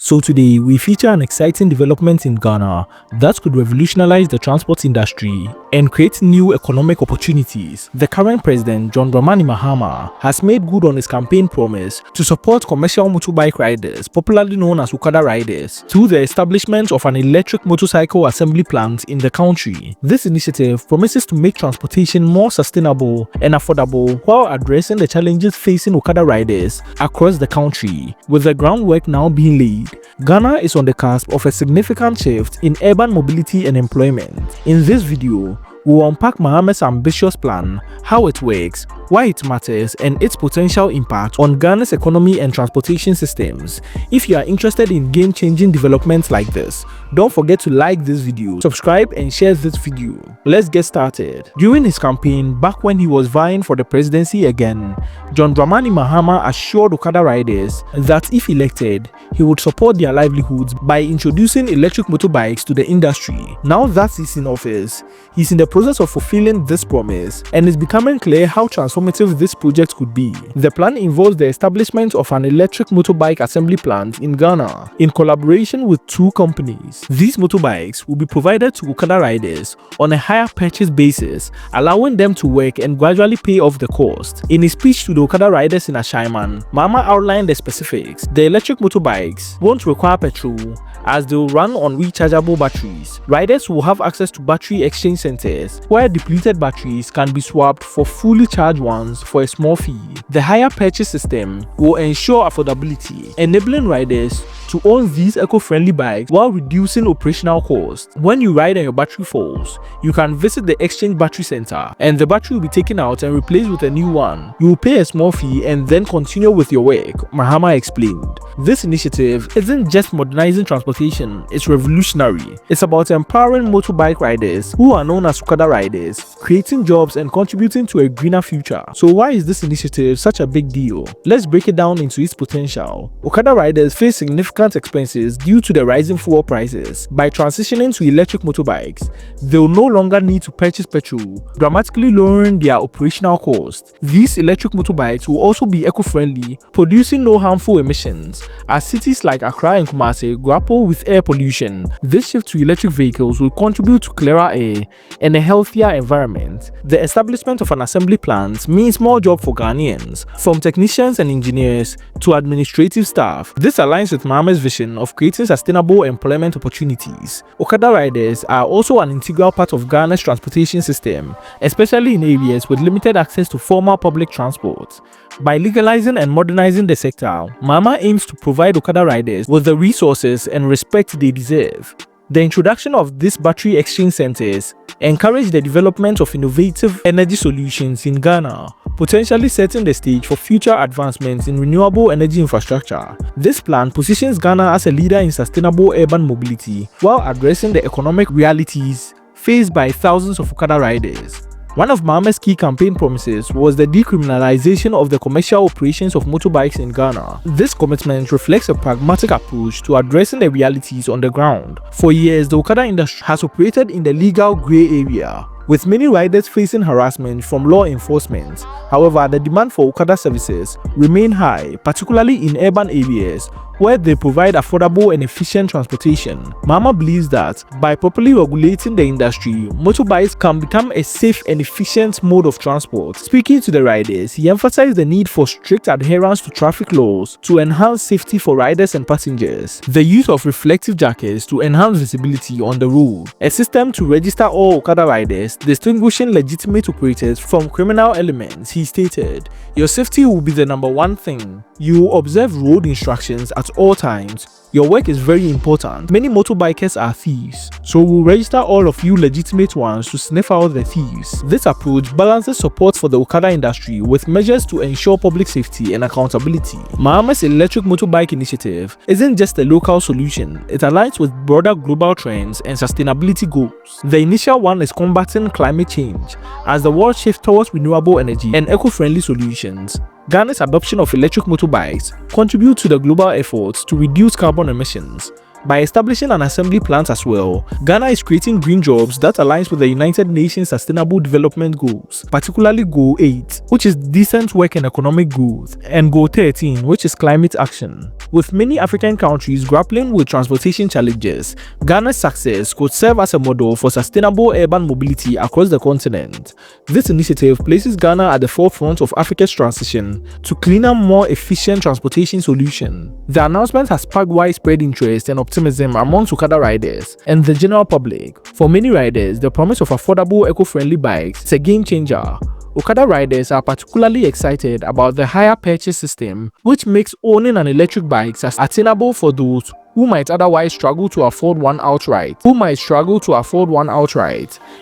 So today, we feature an exciting development in Ghana that could revolutionize the transport industry and create new economic opportunities. The current president, John Dramani Mahama, has made good on his campaign promise to support commercial motorbike riders, popularly known as Okada riders, through the establishment of an electric motorcycle assembly plant in the country. This initiative promises to make transportation more sustainable and affordable while addressing the challenges facing Okada riders across the country. With the groundwork now being laid, Ghana is on the cusp of a significant shift in urban mobility and employment. In this video, we will unpack Mahama's ambitious plan, how it works, why it matters, and its potential impact on Ghana's economy and transportation systems. If you are interested in game-changing developments like this, don't forget to like this video, subscribe, and share this video. Let's get started. During his campaign, back when he was vying for the presidency again, John Dramani Mahama assured Okada riders that if elected, he would support their livelihoods by introducing electric motorbikes to the industry. Now that he's in office, he's in the process of fulfilling this promise, and it's becoming clear how transformative this project could be. The plan involves the establishment of an electric motorbike assembly plant in Ghana in collaboration with two companies. These motorbikes will be provided to Okada riders on a hire purchase basis, allowing them to work and gradually pay off the cost. In his speech to the Okada riders in Ashaiman, Mahama outlined the specifics. The electric motorbikes won't require petrol, as they'll run on rechargeable batteries. Riders will have access to battery exchange centers, where depleted batteries can be swapped for fully charged ones for a small fee. The hire purchase system will ensure affordability, enabling riders to own these eco-friendly bikes while reducing operational costs. When you ride and your battery falls, you can visit the exchange battery center and the battery will be taken out and replaced with a new one. You will pay a small fee and then continue with your work, Mahama explained. This initiative isn't just modernizing transportation, it's revolutionary. It's about empowering motorbike riders, who are known as Okada riders, creating jobs and contributing to a greener future. So why is this initiative such a big deal? Let's break it down into its potential. Okada riders face significant expenses due to the rising fuel prices. By transitioning to electric motorbikes, they will no longer need to purchase petrol, dramatically lowering their operational costs. These electric motorbikes will also be eco-friendly, producing no harmful emissions, as cities like Accra and Kumasi grapple with air pollution. This shift to electric vehicles will contribute to clearer air and a healthier environment. The establishment of an assembly plant means more jobs for Ghanaians, from technicians and engineers to administrative staff. This aligns with Mahama's vision of creating sustainable employment opportunities. Okada riders are also an integral part of Ghana's transportation system, especially in areas with limited access to formal public transport. By legalizing and modernizing the sector, Mahama aims to provide Okada riders with the resources and respect they deserve. The introduction of these battery exchange centers encourage the development of innovative energy solutions in Ghana, potentially setting the stage for future advancements in renewable energy infrastructure. This plan positions Ghana as a leader in sustainable urban mobility while addressing the economic realities faced by thousands of Okada riders. One of Mahama's key campaign promises was the decriminalization of the commercial operations of motorbikes in Ghana. This commitment reflects a pragmatic approach to addressing the realities on the ground. For years, the Okada industry has operated in the legal gray area, with many riders facing harassment from law enforcement. However, the demand for Okada services remain high, particularly in urban areas where they provide affordable and efficient transportation. Mahama believes that by properly regulating the industry, motorbikes can become a safe and efficient mode of transport. Speaking to the riders, he emphasized the need for strict adherence to traffic laws to enhance safety for riders and passengers, the use of reflective jackets to enhance visibility on the road, a system to register all Okada riders, distinguishing legitimate operators from criminal elements. He stated, "Your safety will be the number one thing. You observe road instructions at all times. Your work is very important. Many motorbikers are thieves, so we'll register all of you legitimate ones to sniff out the thieves." This approach balances support for the Okada industry with measures to ensure public safety and accountability. Mahama's electric motorbike initiative isn't just a local solution, it aligns with broader global trends and sustainability goals. The initial one is combating climate change. As the world shifts towards renewable energy and eco-friendly solutions, Ghana's adoption of electric motorbikes contributes to the global efforts to reduce carbon emissions. By establishing an assembly plant as well, Ghana is creating green jobs that aligns with the United Nations Sustainable Development Goals, particularly Goal 8, which is decent work and economic growth, and Goal 13, which is climate action. With many African countries grappling with transportation challenges, Ghana's success could serve as a model for sustainable urban mobility across the continent. This initiative places Ghana at the forefront of Africa's transition to cleaner, more efficient transportation solutions. The announcement has sparked widespread interest and optimism among Okada riders and the general public. For many riders, the promise of affordable, eco-friendly bikes is a game changer. Okada riders are particularly excited about the hire purchase system, which makes owning an electric bike as attainable for those who might otherwise struggle to afford one outright.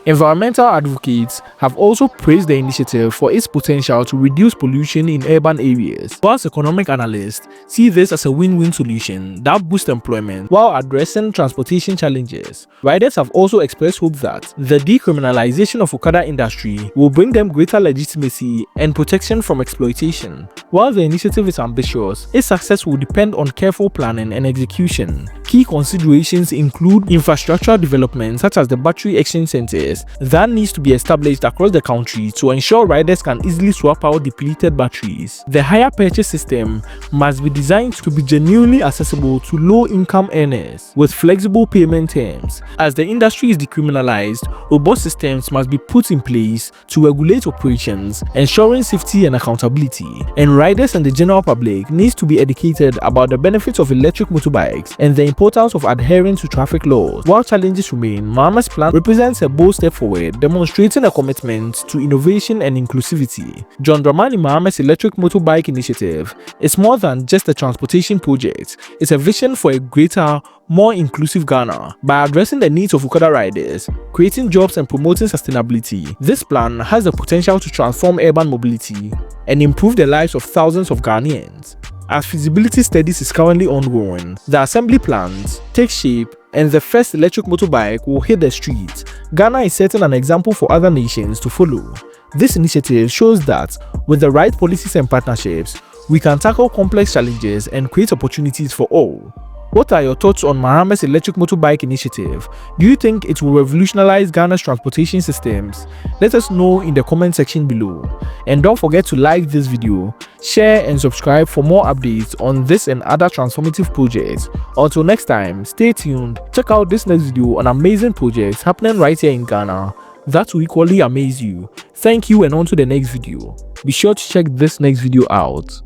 Environmental advocates have also praised the initiative for its potential to reduce pollution in urban areas, whilst economic analysts see this as a win-win solution that boosts employment while addressing transportation challenges. Riders have also expressed hope that the decriminalization of Okada industry will bring them greater legitimacy and protection from exploitation. While the initiative is ambitious, its success will depend on careful planning and execution. Key considerations include infrastructure development such as the battery exchange centers that needs to be established across the country to ensure riders can easily swap out depleted batteries. The hire purchase system must be designed to be genuinely accessible to low-income earners with flexible payment terms. As the industry is decriminalized, robust systems must be put in place to regulate operations, ensuring safety and accountability. And riders and the general public needs to be educated about the benefits of electric motorbikes and the importance of adhering to traffic laws. While challenges remain, Mahama's plan represents a bold step forward, demonstrating a commitment to innovation and inclusivity. John Dramani Mahama's electric motorbike initiative is more than just a transportation project. It's a vision for a greater, more inclusive Ghana. By addressing the needs of Okada riders, creating jobs and promoting sustainability, this plan has the potential to transform urban mobility and improve the lives of thousands of Ghanaians. As feasibility studies is currently ongoing, the assembly plans take shape and the first electric motorbike will hit the streets, Ghana is setting an example for other nations to follow. This initiative shows that with the right policies and partnerships, we can tackle complex challenges and create opportunities for all. What are your thoughts on Mahama's electric motorbike initiative? Do you think it will revolutionize Ghana's transportation systems? Let us know in the comment section below. And don't forget to like this video, share and subscribe for more updates on this and other transformative projects. Until next time, stay tuned. Check out this next video on amazing projects happening right here in Ghana that will equally amaze you. Thank you and on to the next video. Be sure to check this next video out.